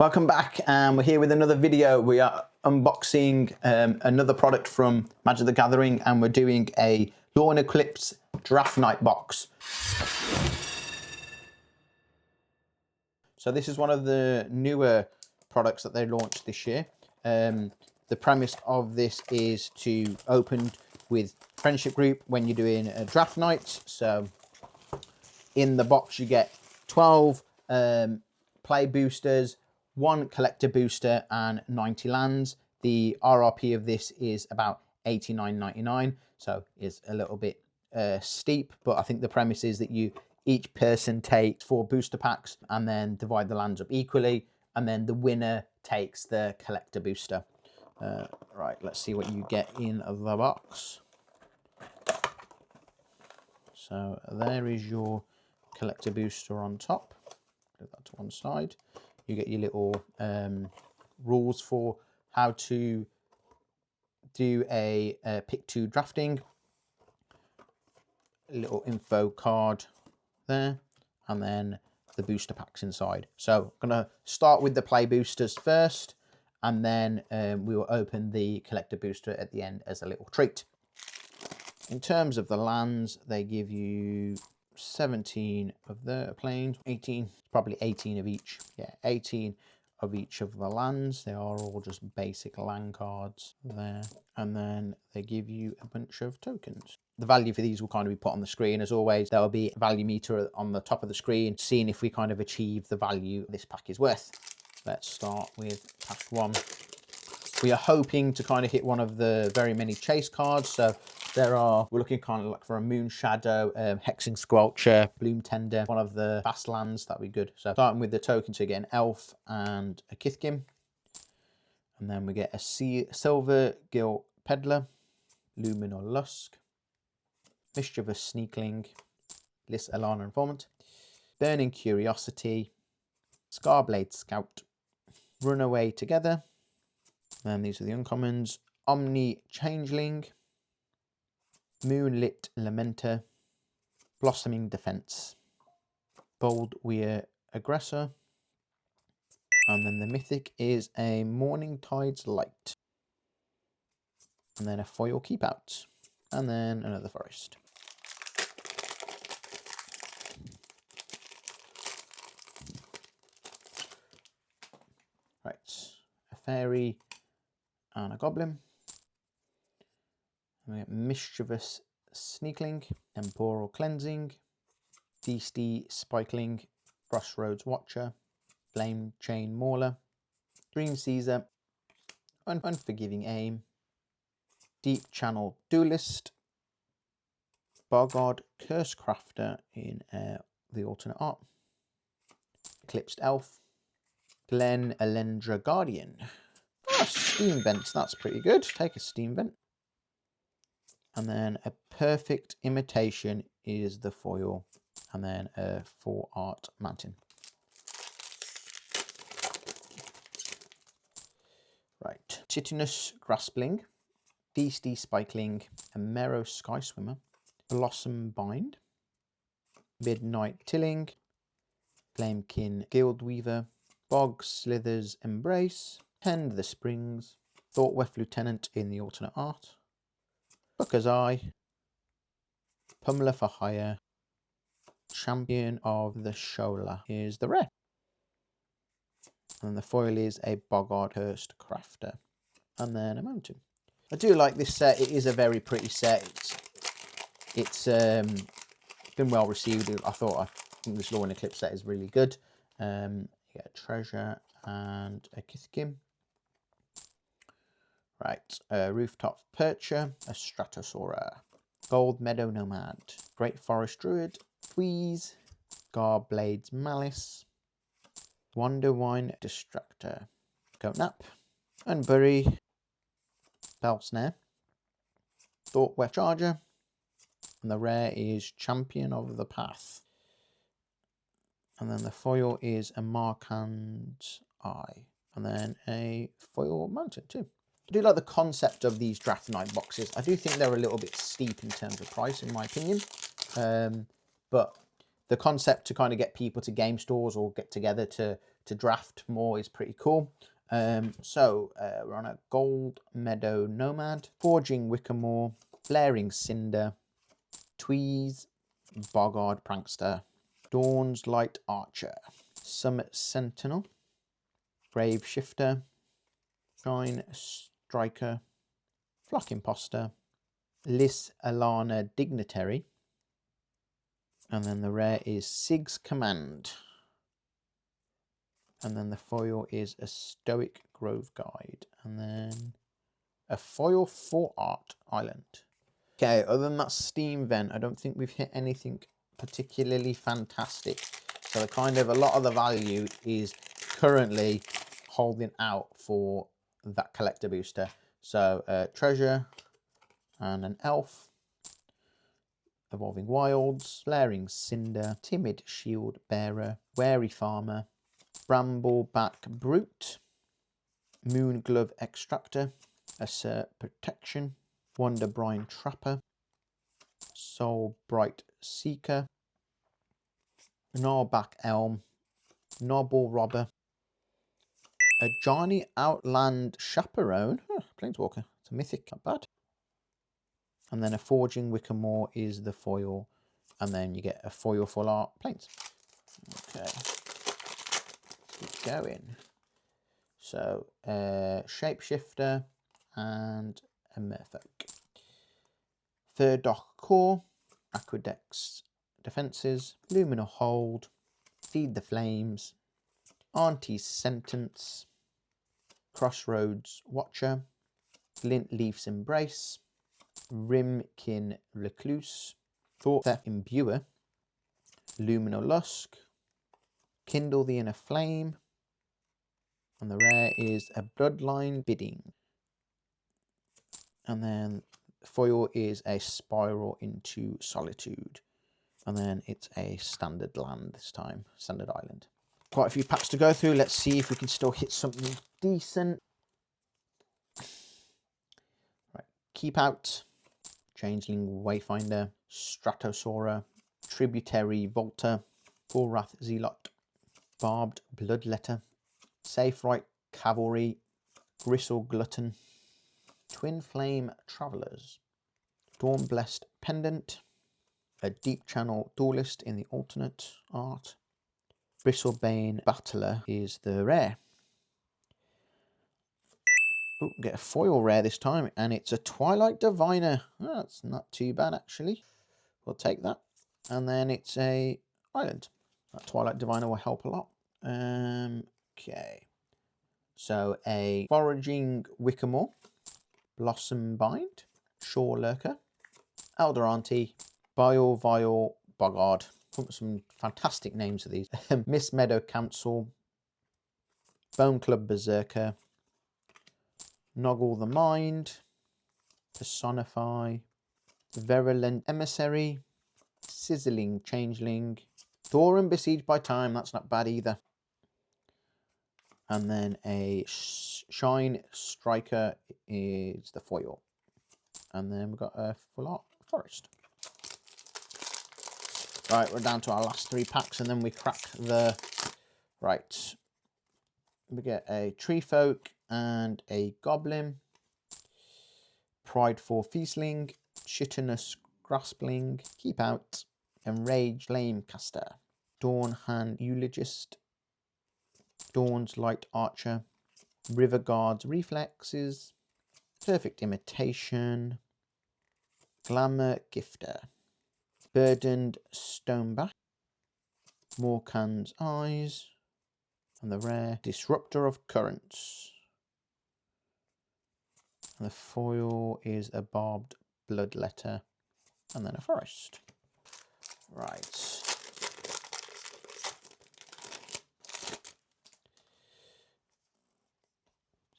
Welcome back, and we're here with another video. We are unboxing another product from Magic the Gathering, and we're doing a Lorwyn Eclipsed Draft Night box. So this is one of the newer products that they launched this year. The premise of this is to open with friendship group when you're doing draft nights. So in the box you get 12 play boosters, 1 collector booster, and 90 lands. The RRP of this is about $89.99, so it's a little bit steep, but I think the premise is that each person takes 4 booster packs and then divide the lands up equally, and then the winner takes the collector booster. Right, let's see what you get in the box. So there is your collector booster on top. Put that to one side. You get your little rules for how to do a pick 2 drafting. A little info card there, and then the booster packs inside. So I'm going to start with the play boosters first, and then we will open the collector booster at the end as a little treat. In terms of the lands, they give you 17 of the planes, 18, probably 18 of each. Yeah, 18 of each of the lands. They are all just basic land cards there. And then they give you a bunch of tokens. The value for these will kind of be put on the screen. As always, there will be a value meter on the top of the screen, seeing if we kind of achieve the value this pack is worth. Let's start with pack 1. We are hoping to kind of hit one of the very many chase cards. So we're looking kind of like for a Moon Shadow, Hexing Squelcher, Bloom Tender, one of the fast lands. That'd be good. So starting with the token, so you get an Elf and a Kithkim. And then we get a Silver Gilt Peddler, Luminor Lusk, Mischievous Sneakling, Lys Alana Informant, Burning Curiosity, Scarblade Scout, Runaway Together. Then these are the uncommons: Omni Changeling, Moonlit Lamenter, Blossoming Defense, Bold Weir Aggressor, and then the mythic is a Morning Tide's Light, and then a foil Keep Out, and then another forest. Right, a fairy and a goblin. We get Mischievous Sneakling, Temporal Cleansing, Feasty Spikeling, Crossroads Watcher, Flame Chain Mauler, Dream Seizor, Unforgiving Aim, Deep Channel Duelist, Bargard Curse Crafter in the alternate art, Eclipsed Elf, Glen Elendra Guardian. Oh, Steam Vents, that's pretty good. Take a Steam Vent. And then a Perfect Imitation is the foil, and then a 4 art mountain. Right, Titanous Graspling, Feasty Spikeling, a Mero Sky Swimmer, Blossom Bind, Midnight Tilling, Flamekin Guildweaver, Bog Slither's Embrace, Tend the Springs, Thoughtwef Lieutenant in the alternate art, Booker's Eye, Pummeler for Hire, Champion of the Shola is the rare. And the foil is a Boggart-Hurst Crafter, and then a mountain. I do like this set. It is a very pretty set. It's been well received. I think this Lorwyn Eclipse set is really good. You get a treasure and a Kithkim. Right, Rooftop Percher, a Stratosaura, Gold Meadow Nomad, Great Forest Druid, Tweeze, Garblade's Malice, Wonderwine Distractor, Goat Nap, Unbury, Bell Snare, Thoughtwef Charger, and the rare is Champion of the Path. And then the foil is a Markand's Eye, and then a foil mountain too. I do like the concept of these draft night boxes. I do think they're a little bit steep in terms of price, in my opinion. But the concept to kind of get people to game stores or get together to draft more is pretty cool. We're on a Gold Meadow Nomad, Forging Wickermoor, Blaring Cinder, Tweeze, Boggard Prankster, Dawn's Light Archer, Summit Sentinel, Grave Shifter, Shine Striker, Flock Imposter, Lys Alana Dignitary, and then the rare is Sig's Command. And then the foil is a Stoic Grove Guide. And then a foil for Art Island. Okay, other than that Steam vent, I don't think we've hit anything particularly fantastic. So kind of a lot of the value is currently holding out for that collector booster. So treasure and an elf. Evolving Wilds, Blaring Cinder, Timid Shield Bearer, Wary Farmer, Brambleback Brute, Moon Glove Extractor, Assert Protection, Wonder Brine Trapper, Soul Bright Seeker, Gnarback Elm, Nobble Robber, a Johnny Outland Chaperone, Planeswalker, it's a mythic, not bad. And then a Forging Wickermoor is the foil, and then you get a foil full art planes. Okay. Keep going. So, Shapeshifter and a Merfolk. Third Dock Core, Aqueducts Defences, Luminal Hold, Feed the Flames, Auntie's Sentence, Crossroads Watcher, Glint Leaf's Embrace, Rimkin Recluse, Thought Theft Imbuer, Luminal Lusk, Kindle the Inner Flame, and the rare is a Bloodline Bidding. And then foil is a Spiral into Solitude. And then it's a standard land this time, standard island. Quite a few packs to go through. Let's see if we can still hit something decent. Right, Keep Out, Changeling Wayfinder, Stratosaurer, Tributary Volta, Forwrath Zealot, Barbed Bloodletter, Safe Right Cavalry, Gristle Glutton, Twin Flame Travellers, Dawn Blessed Pendant, a Deep Channel Duelist in the alternate art, Bristlebane Battler is the rare. Oh, get a foil rare this time, and it's a Twilight Diviner. Oh, that's not too bad, actually. We'll take that. And then it's a island. That Twilight Diviner will help a lot. Okay. So a Foraging Wickermoor, Blossom Bind, Shore Lurker, Elder Auntie, Vial Boggard. Some fantastic names of these. Miss Meadow Council, Bone Club Berserker, Noggle the Mind, Personify, Virulent Emissary, Sizzling Changeling, Doran Besieged by Time, that's not bad either. And then a Shine Striker is the foil. And then we've got a full art forest. Right, we're down to our last 3 packs, and then we crack the... Right. We get a Tree Folk and a Goblin. Prideful Feastling, Chitinous Graspling, Keep Out, Enraged Flamecaster, Dawnhand Eulogist, Dawn's Light Archer, River Guard's Reflexes, Perfect Imitation, Glamour Gifter, Burdened Stoneback, Morkan's Eyes, and the rare Disruptor of Currents. And the foil is a Barbed Bloodletter, and then a forest. Right. So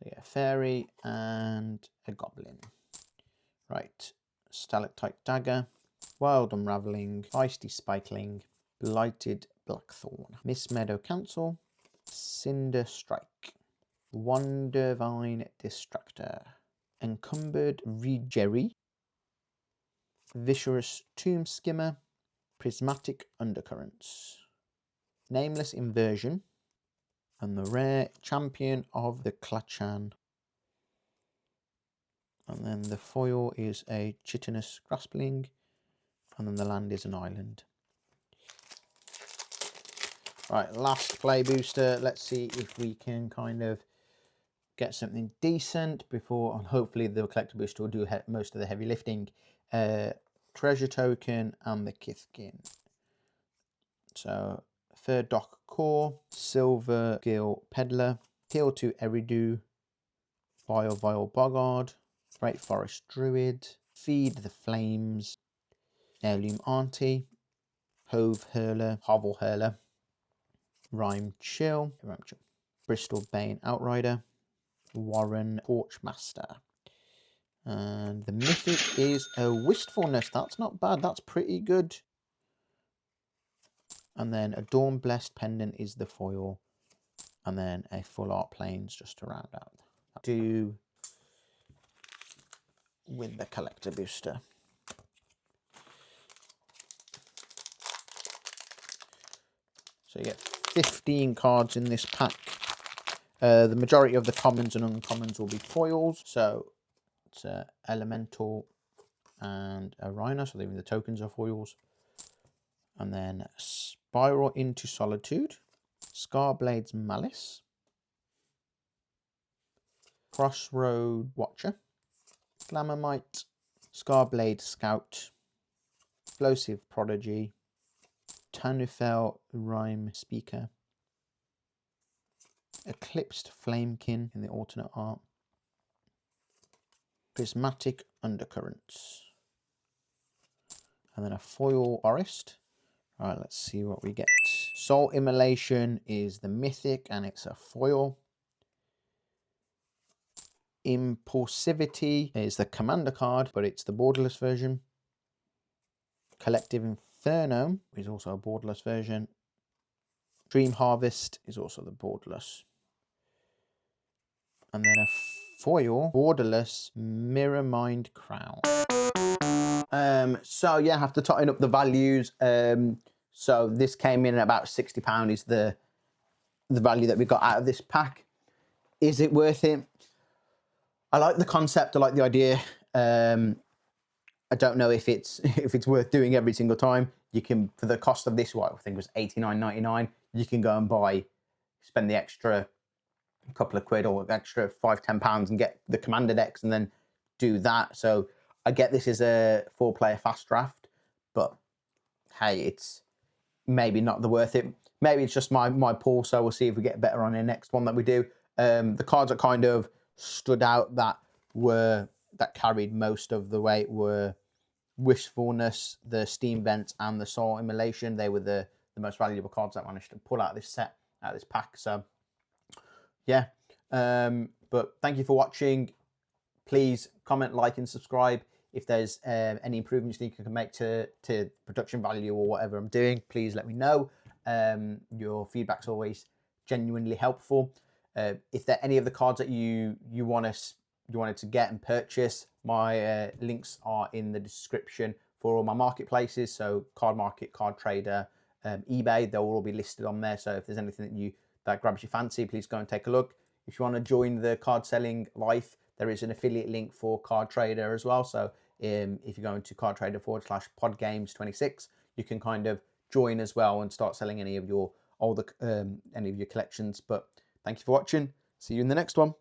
yeah, fairy and a goblin. Right. Stalactite Dagger, Wild Unraveling, Feisty Spikeling, Blighted Blackthorn, Miss Meadow Council, Cinder Strike, Wondervine Distractor, Encumbered Regery, Vicious Tomb Skimmer, Prismatic Undercurrents, Nameless Inversion, and the rare Champion of the Klachan. And then the foil is a Chitinous Graspling, and then the land is an island. Right, last play booster. Let's see if we can kind of get something decent before, and hopefully the collector booster will do most of the heavy lifting. Treasure Token and the Kithkin. So, Third Dock Core, Silver Gill Peddler, Heal to Eridu, Vile Boggard, Great Forest Druid, Feed the Flames, Heirloom Auntie, Hovel Hurler, Rhyme Chill, Bristol Bane Outrider, Warren Torchmaster. And the mythic is a Wistfulness. That's not bad. That's pretty good. And then a Dawn Blessed Pendant is the foil. And then a Full Art Plains just to round out. Do with the collector booster. So you get 15 cards in this pack. The majority of the commons and uncommons will be foils. So it's Elemental and a Rhino, so even the tokens are foils. And then Spiral into Solitude, Scarblade's Malice, Crossroad Watcher, Glamamite, Scarblade Scout, Explosive Prodigy, Tanufel Rhyme Speaker, Eclipsed Flamekin in the alternate art, Prismatic Undercurrents, and then a foil Forest. All right, let's see what we get. Soul Immolation is the mythic and it's a foil. Impulsivity is the commander card, but it's the borderless version. Collective Inferno is also a borderless version. Dream Harvest is also the borderless. And then a foil borderless Mirror Mind Crown. So yeah, I have to tighten up the values. So this came in at about £60 is the value that we got out of this pack. Is it worth it? I like the concept. I like the idea. I don't know if it's worth doing every single time. You can, for the cost of this, what I think was $89.99. You can go and spend the extra couple of quid or extra £5-10 and get the commander decks and then do that. So I get this is a 4-player fast draft, but hey, it's maybe not the worth it. Maybe it's just my pull. So we'll see if we get better on the next one that we do. The cards that kind of stood out that carried most of the weight were Wishfulness, the Steam Vents, and the Soul Immolation. They were the most valuable cards that I managed to pull out of this set, out of this pack. So yeah, but thank you for watching. Please comment, like, and subscribe. If there's any improvements you think you can make to production value or whatever I'm doing, please let me know. Your feedback's always genuinely helpful. If there are any of the cards that you wanted to get and purchase, my links are in the description for all my marketplaces. So Card Market, Card Trader, eBay, they'll all be listed on there. So if there's anything that grabs your fancy, please go and take a look. If you want to join the card selling life, there is an affiliate link for Card Trader as well. So if you go into Card Trader /podgames26, you can kind of join as well and start selling any of your collections. But thank you for watching. See you in the next one.